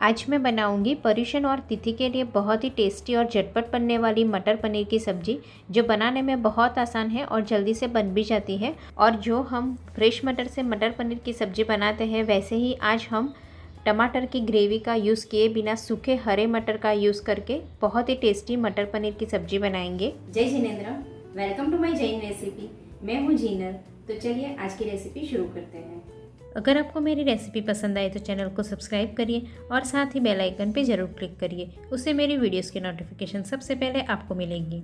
आज मैं बनाऊंगी पर्यूषण और तिथि के लिए बहुत ही टेस्टी और झटपट बनने वाली मटर पनीर की सब्ज़ी, जो बनाने में बहुत आसान है और जल्दी से बन भी जाती है। और जो हम फ्रेश मटर से मटर पनीर की सब्ज़ी बनाते हैं, वैसे ही आज हम टमाटर की ग्रेवी का यूज़ किए बिना सूखे हरे मटर का यूज़ करके बहुत ही टेस्टी मटर पनीर की सब्ज़ी बनाएंगे। जय Jinendra, welcome to my Jain recipe. मैं हूँ जीनल। तो चलिए आज की रेसिपी शुरू करते हैं। अगर आपको मेरी रेसिपी पसंद आए तो चैनल को सब्सक्राइब करिए और साथ ही बेल आइकन पे ज़रूर क्लिक करिए, उससे मेरी वीडियोस की नोटिफिकेशन सबसे पहले आपको मिलेगी।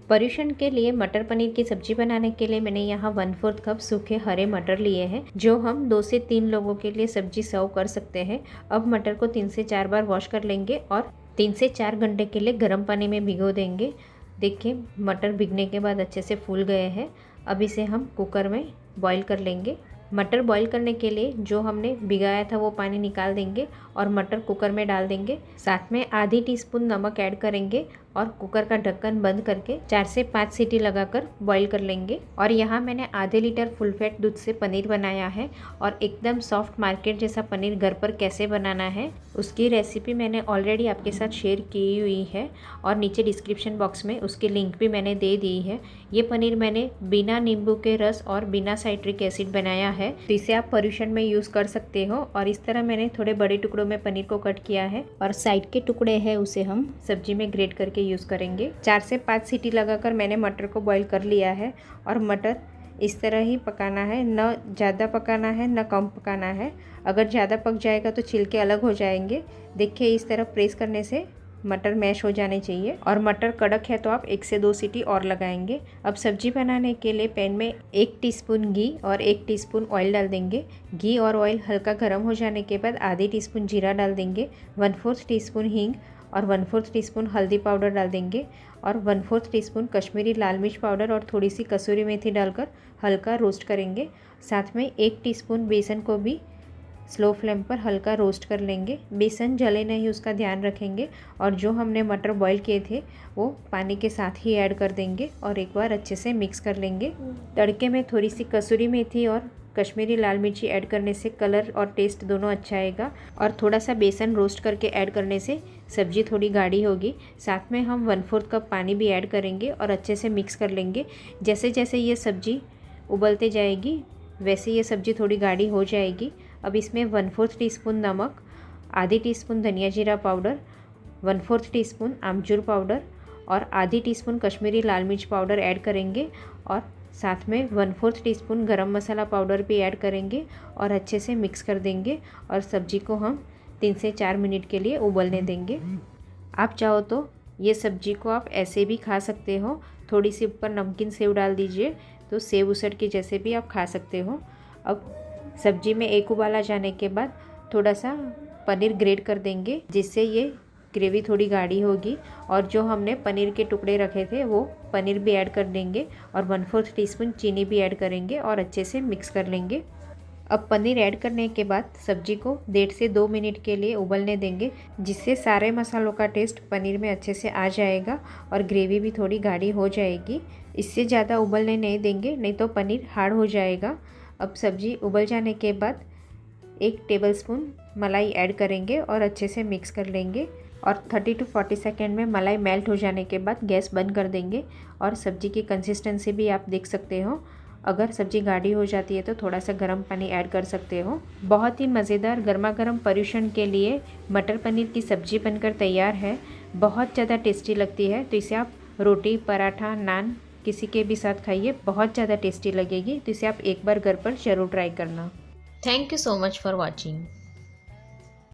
पर्यूषण के लिए मटर पनीर की सब्ज़ी बनाने के लिए मैंने यहाँ 1/4 कप सूखे हरे मटर लिए हैं, जो हम 2 से 3 लोगों के लिए सब्ज़ी सर्व कर सकते हैं। अब मटर को 3 से 4 बार वॉश कर लेंगे और 3 से 4 घंटे के लिए गर्म पानी में भिगो देंगे। देखिए मटर भिगने के बाद अच्छे से फूल गए हैं। अब इसे हम कुकर में बॉईल कर लेंगे। मटर बॉईल करने के लिए जो हमने भिगाया था वो पानी निकाल देंगे और मटर कुकर में डाल देंगे। साथ में आधी टीस्पून नमक ऐड करेंगे और कुकर का ढक्कन बंद करके 4 से 5 सीटी लगाकर बॉईल कर लेंगे। और यहाँ मैंने आधे लीटर फुल फैट दूध से पनीर बनाया है और एकदम सॉफ्ट मार्केट जैसा पनीर घर पर कैसे बनाना है उसकी रेसिपी मैंने ऑलरेडी आपके साथ शेयर की हुई है और नीचे डिस्क्रिप्शन बॉक्स में उसकी लिंक भी मैंने दे दी है। ये पनीर मैंने बिना नींबू के रस और बिना साइट्रिक एसिड बनाया है, तो इसे आप पर्यूषण में यूज़ कर सकते हो। और इस तरह मैंने थोड़े बड़े टुकड़ों में पनीर को कट किया है और साइड के टुकड़े हैं उसे हम सब्जी में ग्रेट करके यूज़ करेंगे। 4 से 5 सीटी लगाकर मैंने मटर को बॉईल कर लिया है और मटर इस तरह ही पकाना है, न ज़्यादा पकाना है न कम पकाना है। अगर ज़्यादा पक जाएगा तो छिलके अलग हो जाएंगे। देखिए इस तरह प्रेस करने से मटर मैश हो जाने चाहिए और मटर कड़क है तो आप 1 से 2 सीटी और लगाएंगे। अब सब्जी बनाने के लिए पैन में 1 टीस्पून घी और 1 टीस्पून ऑयल डाल देंगे। घी और ऑयल हल्का गर्म हो जाने के बाद आधी टीस्पून जीरा डाल देंगे, 1/4 टीस्पून हींग और 1/4 टीस्पून हल्दी पाउडर डाल देंगे और 1/4 टीस्पून कश्मीरी लाल मिर्च पाउडर और थोड़ी सी कसूरी मेथी डालकर हल्का रोस्ट करेंगे। साथ में 1 टीस्पून बेसन को भी स्लो फ्लेम पर हल्का रोस्ट कर लेंगे। बेसन जले नहीं उसका ध्यान रखेंगे और जो हमने मटर बॉईल किए थे वो पानी के साथ ही ऐड कर देंगे और एक बार अच्छे से मिक्स कर लेंगे। तड़के में थोड़ी सी कसूरी मेथी और कश्मीरी लाल मिर्ची ऐड करने से कलर और टेस्ट दोनों अच्छा आएगा और थोड़ा सा बेसन रोस्ट करके ऐड करने से सब्ज़ी थोड़ी गाढ़ी होगी। साथ में हम 1/4 कप पानी भी ऐड करेंगे और अच्छे से मिक्स कर लेंगे। जैसे जैसे ये सब्ज़ी उबलते जाएगी वैसे ये सब्ज़ी थोड़ी गाढ़ी हो जाएगी। अब इसमें 1/4 टीस्पून नमक, आधी टीस्पून धनिया जीरा पाउडर, 1/4 टीस्पून आमचूर पाउडर और आधी टीस्पून कश्मीरी लाल मिर्च पाउडर ऐड करेंगे और साथ में 1/4 टीस्पून गरम मसाला पाउडर भी ऐड करेंगे और अच्छे से मिक्स कर देंगे और सब्ज़ी को हम 3 से 4 मिनट के लिए उबलने देंगे। आप चाहो तो ये सब्ज़ी को आप ऐसे भी खा सकते हो, थोड़ी सी ऊपर नमकीन सेव डाल दीजिए तो सेव उसट के जैसे भी आप खा सकते हो। अब सब्जी में एक उबाला जाने के बाद थोड़ा सा पनीर ग्रेट कर देंगे, जिससे ये ग्रेवी थोड़ी गाढ़ी होगी। और जो हमने पनीर के टुकड़े रखे थे वो पनीर भी ऐड कर देंगे और 1/4 टीस्पून चीनी भी ऐड करेंगे और अच्छे से मिक्स कर लेंगे। अब पनीर ऐड करने के बाद सब्जी को 1.5 से 2 मिनट के लिए उबलने देंगे, जिससे सारे मसालों का टेस्ट पनीर में अच्छे से आ जाएगा और ग्रेवी भी थोड़ी गाढ़ी हो जाएगी। इससे ज़्यादा उबलने नहीं देंगे, नहीं तो पनीर हार्ड हो जाएगा। अब सब्जी उबल जाने के बाद 1 टेबलस्पून मलाई ऐड करेंगे और अच्छे से मिक्स कर लेंगे और 30 to 40 सेकेंड में मलाई मेल्ट हो जाने के बाद गैस बंद कर देंगे। और सब्जी की कंसिस्टेंसी भी आप देख सकते हो, अगर सब्जी गाढ़ी हो जाती है तो थोड़ा सा गर्म पानी ऐड कर सकते हो। बहुत ही मज़ेदार गर्मा गर्म पर्यूषण के लिए मटर पनीर की सब्ज़ी बनकर तैयार है। बहुत ज़्यादा टेस्टी लगती है, तो इसे आप रोटी, पराठा, नान किसी के भी साथ खाइए, बहुत ज़्यादा टेस्टी लगेगी। तो इसे आप एक बार घर पर ज़रूर ट्राई करना। Thank you so much for watching.